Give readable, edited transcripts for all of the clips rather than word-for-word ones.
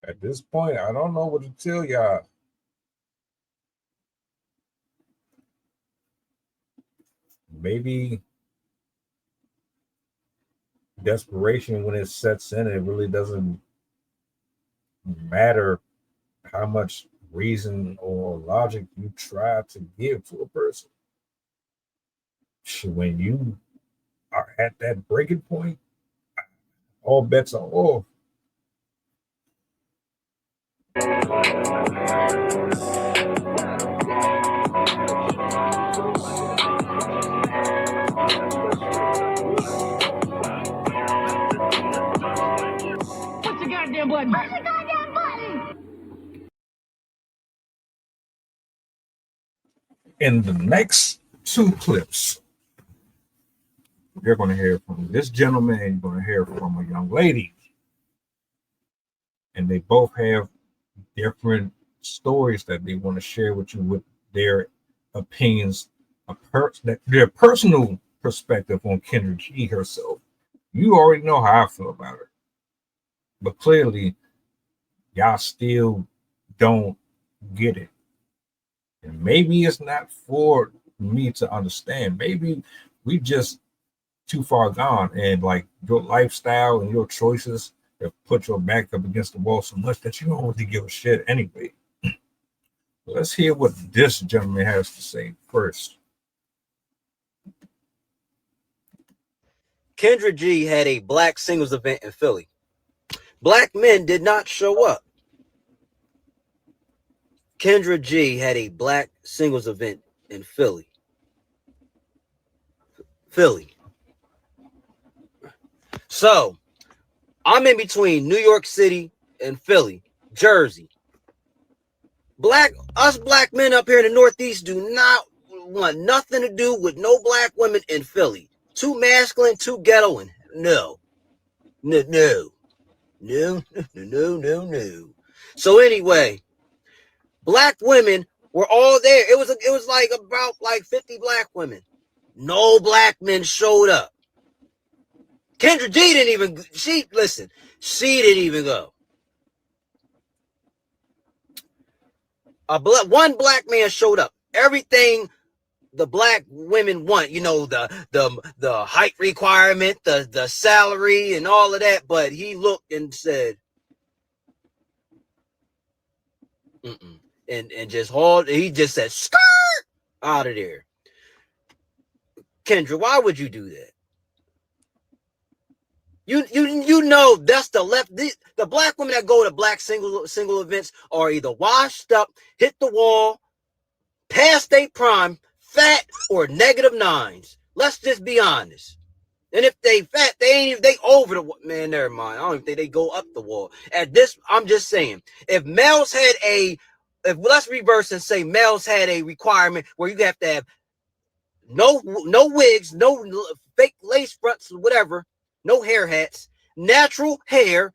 At this point, I don't know what to tell y'all. Maybe desperation, when it sets in, it really doesn't matter how much reason or logic you try to give to a person. When you are at that breaking point, all bets are off. Push the goddamn button. Push the goddamn button. In the next two clips, you're going to hear from this gentleman and you're going to hear from a young lady. And they both have different stories that they want to share with you with their opinions, their personal perspective on Kendra G herself. You already know how I feel about her. But clearly, y'all still don't get it. And maybe it's not for me to understand. Maybe we just too far gone, and like your lifestyle and your choices have put your back up against the wall so much that you don't really give a shit anyway. Let's hear what this gentleman has to say first. Kendra G had a black singles event in Philly. Black men did not show up. Kendra G had a black singles event in Philly. So I'm in between New York City and Philly, Jersey. Us black men up here in the Northeast do not want nothing to do with no black women in Philly. Too masculine, too ghetto, and no. So anyway, black women were all there. It was like about like 50 black women. No black men showed up. Kendra G didn't even, she didn't even go. One black man showed up. Everything the black women want, the height requirement, the salary and all of that, but he looked and said, and just hauled, he just said, skirt, out of there. Kendra, why would you do that? You know that's the left. The black women that go to black single events are either washed up, hit the wall, past their prime, fat, or -9s. Let's just be honest. And if they fat, they over the man. Never mind. I don't even think they go up the wall. At this, I'm just saying, if let's reverse and say males had a requirement where you have to have no wigs, no fake lace fronts, whatever, no hair hats, natural hair,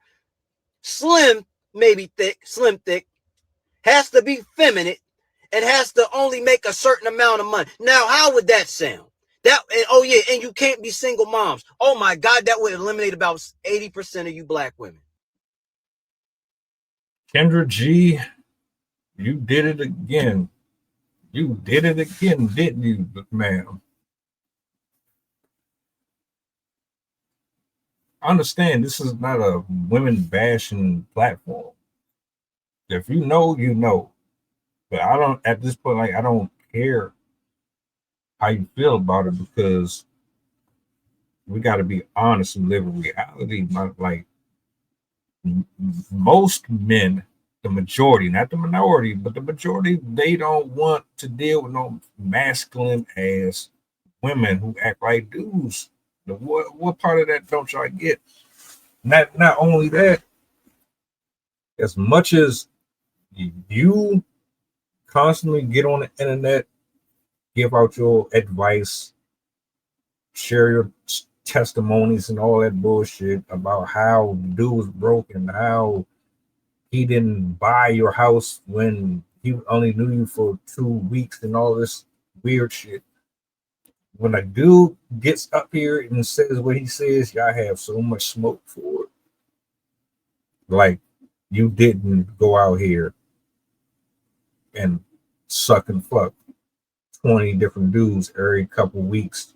slim, maybe thick, has to be feminine, and has to only make a certain amount of money. Now, how would that sound? And you can't be single moms. Oh my God, that would eliminate about 80% of you black women. Kendra G, you did it again. You did it again, didn't you, ma'am? Understand, this is not a women bashing platform. If you know, you know. But I don't, at this point, like, I don't care how you feel about it, because we got to be honest and live in reality. Like, most men, the majority, not the minority, but the majority, they don't want to deal with no masculine ass women who act like dudes. What part of that don't y'all get? Not only that, as much as you constantly get on the internet, give out your advice, share your testimonies and all that bullshit about how the dude was broke and how he didn't buy your house when he only knew you for 2 weeks and all this weird shit. When a dude gets up here and says what he says, y'all have so much smoke for it. Like, you didn't go out here and suck and fuck 20 different dudes every couple weeks.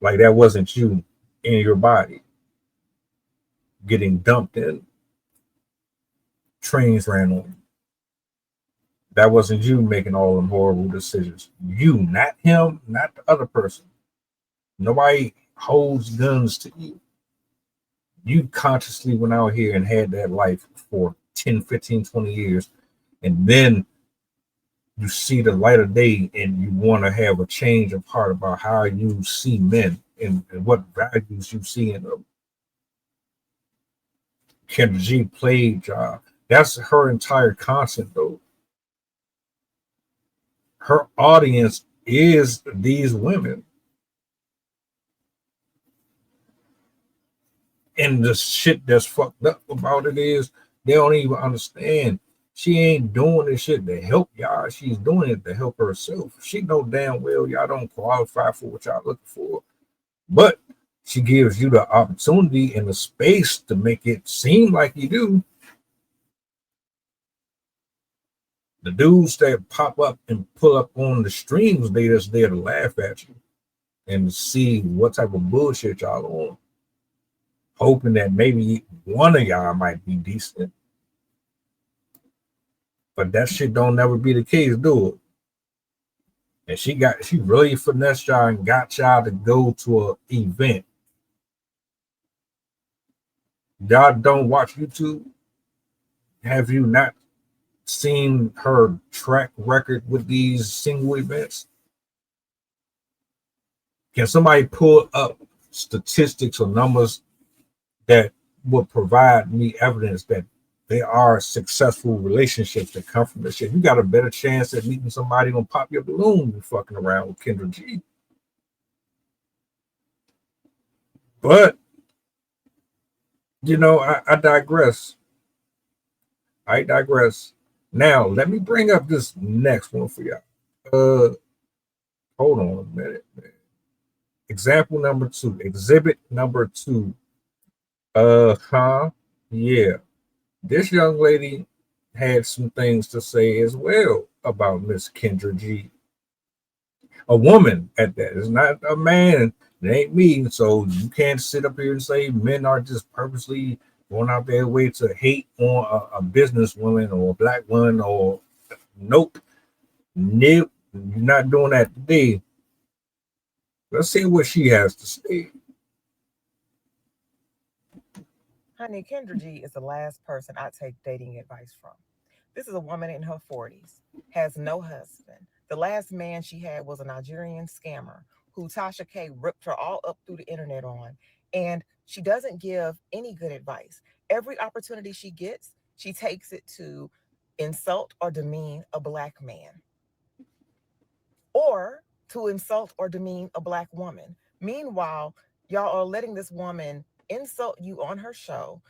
Like that wasn't you in your body getting dumped in. Trains ran on you. That wasn't you making all them horrible decisions. You, not him, not the other person. Nobody holds guns to you. You consciously went out here and had that life for 10, 15, 20 years. And then you see the light of day and you want to have a change of heart about how you see men and what values you see in them. Kendra G played that's her entire concept though. Her audience is these women. And the shit that's fucked up about it is they don't even understand. She ain't doing this shit to help y'all. She's doing it to help herself. She know damn well y'all don't qualify for what y'all looking for. But she gives you the opportunity and the space to make it seem like you do. The dudes that pop up and pull up on the streams, they just there to laugh at you and see what type of bullshit y'all on, hoping that maybe one of y'all might be decent. But that shit don't never be the case, do it. And she really finessed y'all and got y'all to go to an event. Y'all don't watch YouTube? Have you not seen her track record with these single events? Can somebody pull up statistics or numbers that would provide me evidence that there are successful relationships that come from this shit? You got a better chance at meeting somebody gonna pop your balloon than fucking around with Kendra G. But you know, I digress. Now let me bring up this next one for y'all. Hold on a minute. Example number 2, exhibit number 2. Yeah. This young lady had some things to say as well about Miss Kendra G. A woman at that. It's not a man. It ain't me. So you can't sit up here and say men are just purposely going out their way to hate on a businesswoman or a black woman or nope. Nope. You're not doing that today. Let's see what she has to say. Honey, Kendra G is the last person I take dating advice from. This is a woman in her 40s, has no husband. The last man she had was a Nigerian scammer who Tasha K ripped her all up through the internet on. And she doesn't give any good advice. Every opportunity she gets, she takes it to insult or demean a black man or to insult or demean a black woman. Meanwhile, y'all are letting this woman insult you on her show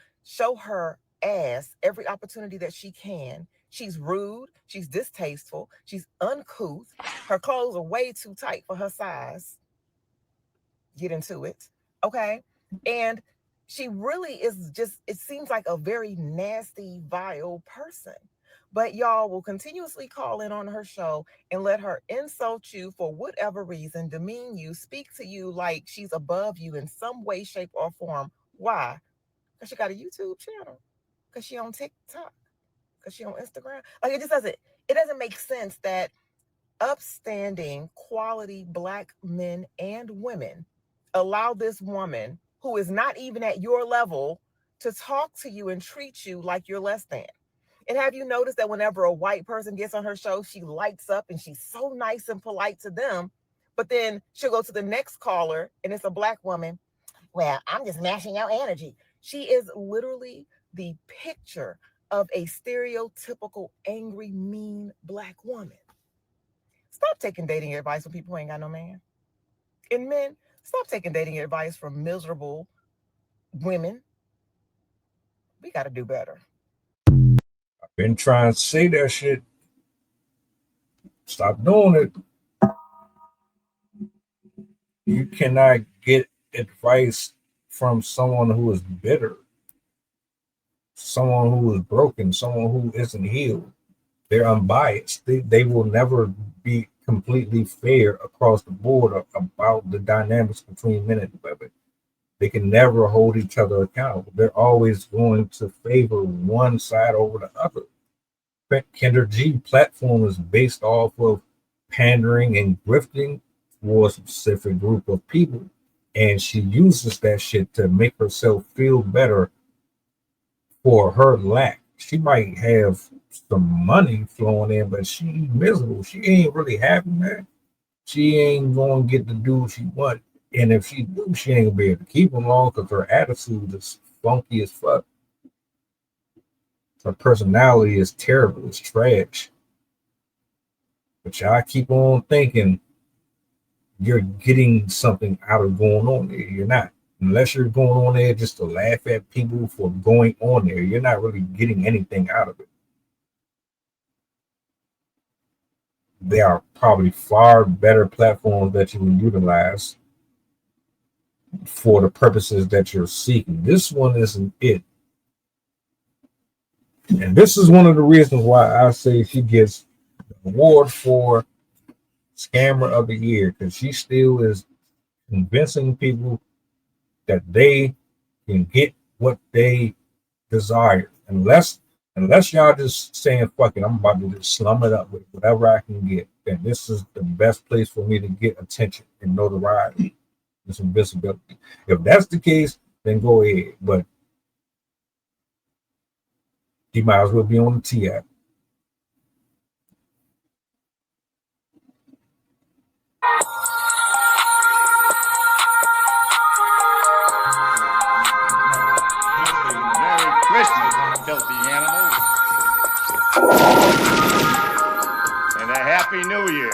her ass every opportunity that she can. She's rude, she's distasteful, she's uncouth. Her clothes are way too tight for her size. Get into it, okay? And she really is just, it seems like a very nasty, vile person. But y'all will continuously call in on her show and let her insult you for whatever reason, demean you, speak to you like she's above you in some way, shape, or form. Why? Because she got a YouTube channel. Because she on TikTok. Because she on Instagram. Like it doesn't make sense that upstanding, quality black men and women allow this woman who is not even at your level to talk to you and treat you like you're less than. And have you noticed that whenever a white person gets on her show, she lights up and she's so nice and polite to them, but then she'll go to the next caller and it's a black woman. Well, I'm just matching your energy. She is literally the picture of a stereotypical angry, mean black woman. Stop taking dating advice from people who ain't got no man. And men, stop taking dating advice from miserable women. We got to do better. I've been trying to say that shit. Stop doing it. You cannot get advice from someone who is bitter. someone who is broken, someone who isn't healed. They're unbiased. They will never be completely fair across the board about the dynamics between men and women. They can never hold each other accountable. They're always going to favor one side over the other. Kendra G platform is based off of pandering and grifting for a specific group of people. And she uses that shit to make herself feel better for her lack. She might have some money flowing in, but she's miserable. She ain't really happy, man. She ain't gonna get to do what she want. And if she do, she ain't gonna be able to keep them long because her attitude is funky as fuck. Her personality is terrible. It's trash. But y'all keep on thinking you're getting something out of going on there. You're not. Unless you're going on there just to laugh at people for going on there, you're not really getting anything out of it. There are probably far better platforms that you can utilize for the purposes that you're seeking. This one isn't it. And this is one of the reasons why I say she gets the award for Scammer of the Year, because she still is convincing people that they can get what they desire. Unless y'all just saying, fuck it, I'm about to just slum it up with whatever I can get, then this is the best place for me to get attention and notoriety and some visibility. If that's the case, then go ahead. But you might as well be on the T app. Merry Christmas, filthy animals. And a Happy New Year.